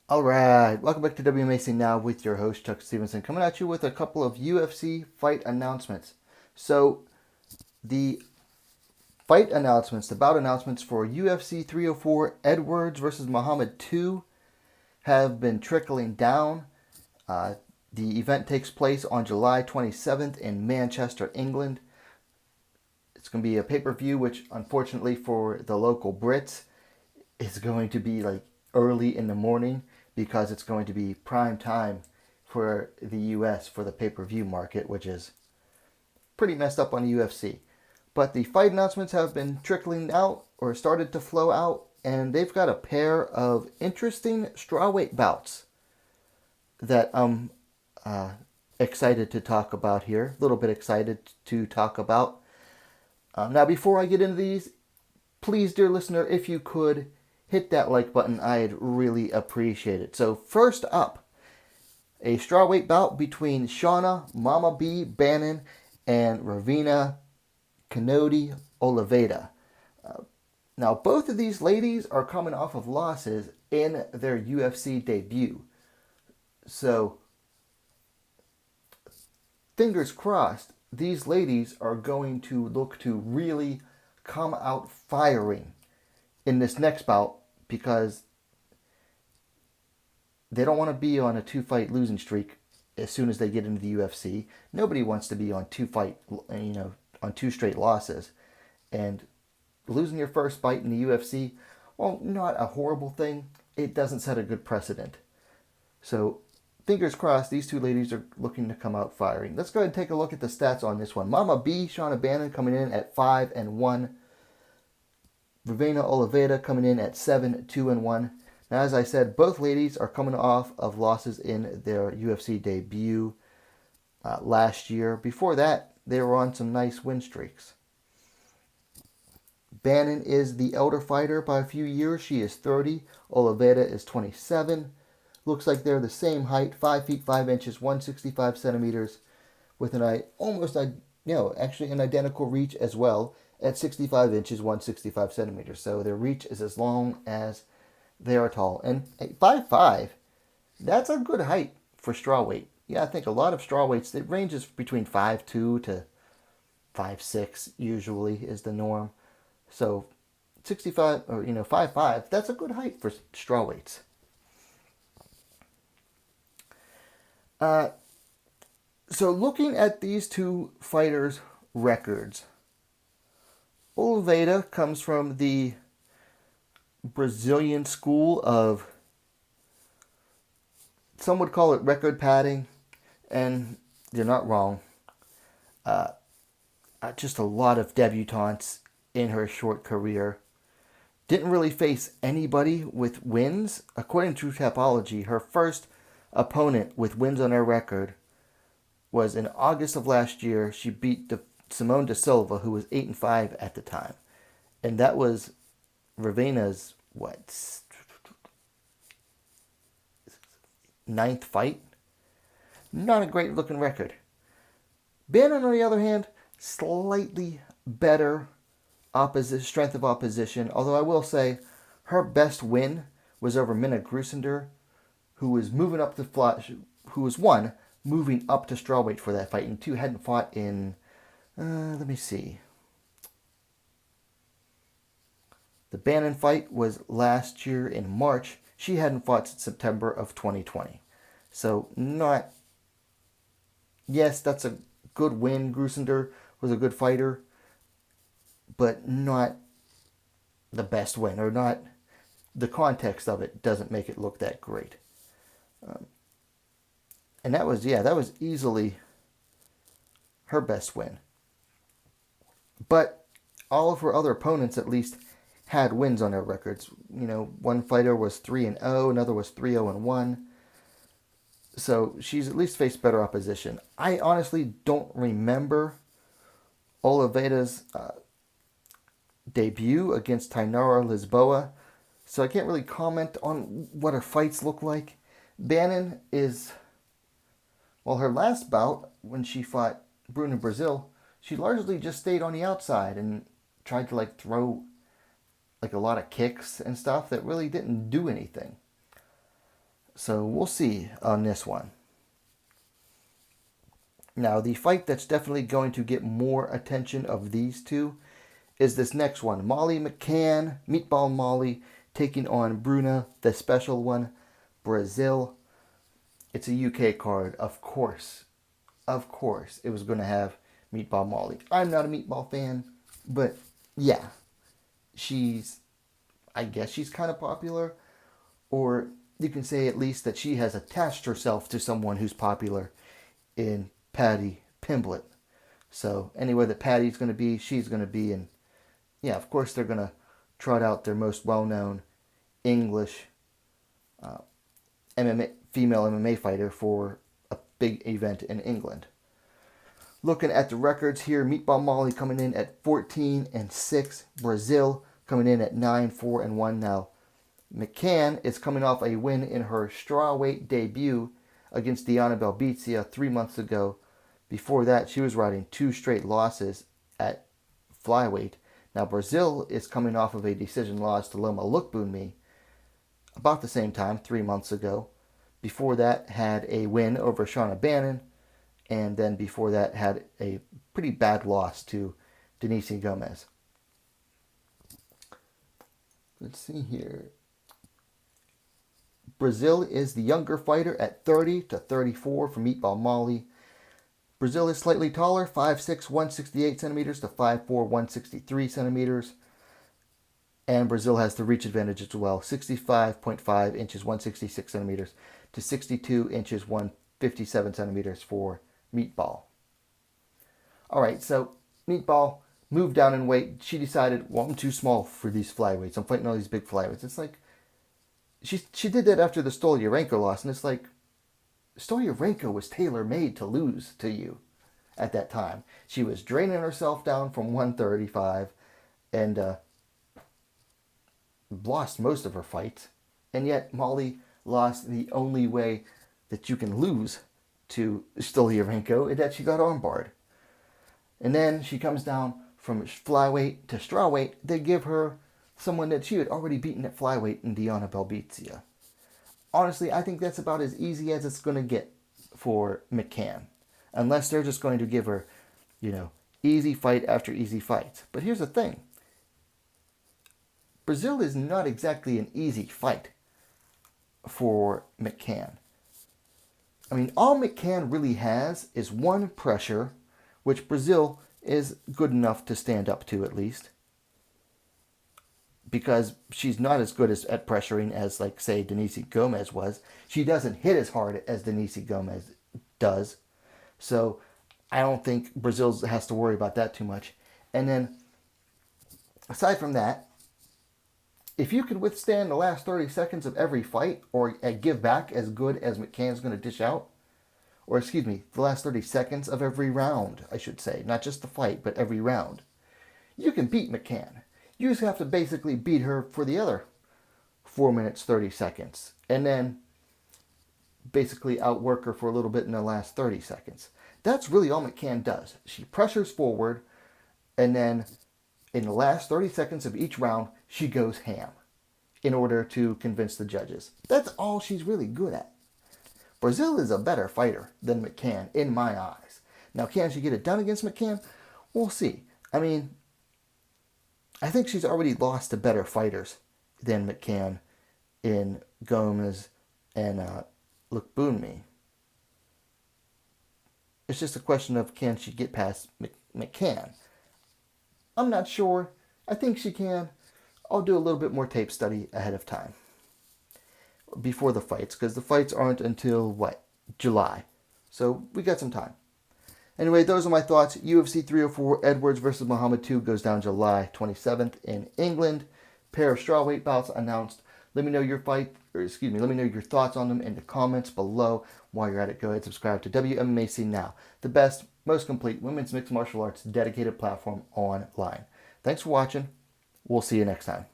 Alright, welcome back to WMAC Now with your host Chuck Stevenson, coming at you with a couple of UFC fight announcements. So, the fight announcements, the bout announcements for UFC 304 Edwards versus Muhammad 2 have been trickling down. The event takes place on July 27th in Manchester, England. It's going to be a pay-per-view, which unfortunately for the local Brits is going to be like early in the morning, because it's going to be prime time for the US for the pay-per-view market, which is pretty messed up on the UFC. But the fight announcements have been trickling out or started to flow out, and they've got a pair of interesting strawweight bouts that I'm excited to talk about here. A little bit excited to talk about. Now, before I get into these, please, dear listener, if you could hit that like button, I'd really appreciate it. So first up, a strawweight bout between Shauna Mama B Bannon and Ravena Oliveira. Now, both of these ladies are coming off of losses in their UFC debut. So, fingers crossed, these ladies are going to look to really come out firing in this next bout, because they don't want to be on a two-fight losing streak as soon as they get into the UFC. Nobody wants to be on on two straight losses. And losing your first fight in the UFC, well, not a horrible thing. It doesn't set a good precedent. So, fingers crossed, these two ladies are looking to come out firing. Let's go ahead and take a look at the stats on this one. Mama B, Shauna Bannon, coming in at 5-1. Ravena Oliveira coming in at 7-2-1. Now, as I said, both ladies are coming off of losses in their UFC debut last year. Before that, they were on some nice win streaks. Bannon is the elder fighter by a few years. She is 30. Oliveira is 27. Looks like they're the same height, 5 feet 5 inches, 165 centimeters, with an actually an identical reach as well, at 65 inches, 165 centimeters. So their reach is as long as they are tall. And 5'5", that's a good height for strawweight. Yeah, I think a lot of strawweights, it ranges between 5'2" to 5'6" usually is the norm. So 65, or 5'5", that's a good height for strawweights. So looking at these two fighters' records, Oliveira comes from the Brazilian school of, some would call it record padding, and you're not wrong. Just a lot of debutantes in her short career. Didn't really face anybody with wins. According to Tapology, her first opponent with wins on her record was in August of last year. She beat Simone de Silva, who was 8-5 at the time. And that was Ravena's, ninth fight? Not a great looking record. Bannon, on the other hand, slightly better strength of opposition. Although I will say, her best win was over Minna Grusander, who was moving up moving up to strawweight for that fight, and two hadn't fought in, let me see. The Bannon fight was last year in March. She hadn't fought since September of 2020. So yes, that's a good win. Grusander was a good fighter, but not the best win, or not, the context of it doesn't make it look that great. And that was easily her best win. But all of her other opponents at least had wins on their records. One fighter was 3-0, another was 3-0-1. So she's at least faced better opposition. I honestly don't remember Oliveira's debut against Tainara Lisboa, so I can't really comment on what her fights look like. Bannon is, her last bout, when she fought Bruna Brasil, she largely just stayed on the outside and tried to throw a lot of kicks and stuff that really didn't do anything. So we'll see on this one. Now, the fight that's definitely going to get more attention of these two is this next one. Molly McCann, Meatball Molly, taking on Bruna, the special one, Brazil. It's a UK card, of course. Of course, it was going to have Meatball Molly. I'm not a Meatball fan, but yeah, I guess she's kind of popular. Or you can say at least that she has attached herself to someone who's popular in Patty Pimblett. So anywhere that Patty's going to be, she's going to be. And yeah, of course they're going to trot out their most well-known English MMA, female MMA fighter for a big event in England. Looking at the records here, Meatball Molly coming in at 14-6. Brazil coming in at 9-4-1. Now, McCann is coming off a win in her strawweight debut against Diana Belbizia 3 months ago. Before that, she was riding 2 straight losses at flyweight. Now, Brazil is coming off of a decision loss to Wmma about the same time, 3 months ago. Before that, had a win over Shauna Bannon. And then before that, had a pretty bad loss to Denise Gomez. Let's see here. Brazil is the younger fighter at 30-34 for Meatball Molly. Brazil is slightly taller, 5'6", 168 centimeters to 5'4", 163 centimeters. And Brazil has the reach advantage as well, 65.5 inches, 166 centimeters to 62 inches, 157 centimeters for Meatball. All right, so Meatball moved down in weight. She decided, well, I'm too small for these flyweights. I'm fighting all these big flyweights. It's like, she did that after the Stolyarenko loss, and it's like, Stolyarenko was tailor-made to lose to you at that time. She was draining herself down from 135 and lost most of her fights. And yet Molly lost the only way that you can lose to Stolyarenko, is that she got armbarred. And then she comes down from flyweight to strawweight. They give her someone that she had already beaten at flyweight in Diana Belbizia. Honestly, I think that's about as easy as it's going to get for McCann. Unless they're just going to give her, easy fight after easy fight. But here's the thing. Brazil is not exactly an easy fight for McCann. I mean, all McCann really has is one pressure, which Brazil is good enough to stand up to at least. Because she's not as good at pressuring as, like, say, Denise Gomez was. She doesn't hit as hard as Denise Gomez does. So I don't think Brazil has to worry about that too much. And then, aside from that, if you can withstand the last 30 seconds of every fight or give back as good as McCann's going to dish out, or excuse me, the last 30 seconds of every round, I should say, not just the fight, but every round, you can beat McCann. You just have to basically beat her for the other 4 minutes, 30 seconds. And then basically outwork her for a little bit in the last 30 seconds. That's really all McCann does. She pressures forward, and then in the last 30 seconds of each round, she goes ham in order to convince the judges. That's all she's really good at. Brazil is a better fighter than McCann, in my eyes. Now, can she get it done against McCann? We'll see. I mean, I think she's already lost to better fighters than McCann in Gomez and Wmma. It's just a question of, can she get past McCann? I'm not sure. I think she can. I'll do a little bit more tape study ahead of time before the fights, because the fights aren't until, July. So we got some time. Anyway, those are my thoughts. UFC 304 Edwards versus Muhammad 2 goes down July 27th in England. Pair of strawweight bouts announced. Let me know your let me know your thoughts on them in the comments below. While you're at it, go ahead and subscribe to WMMAC Now, the best, most complete women's mixed martial arts dedicated platform online. Thanks for watching. We'll see you next time.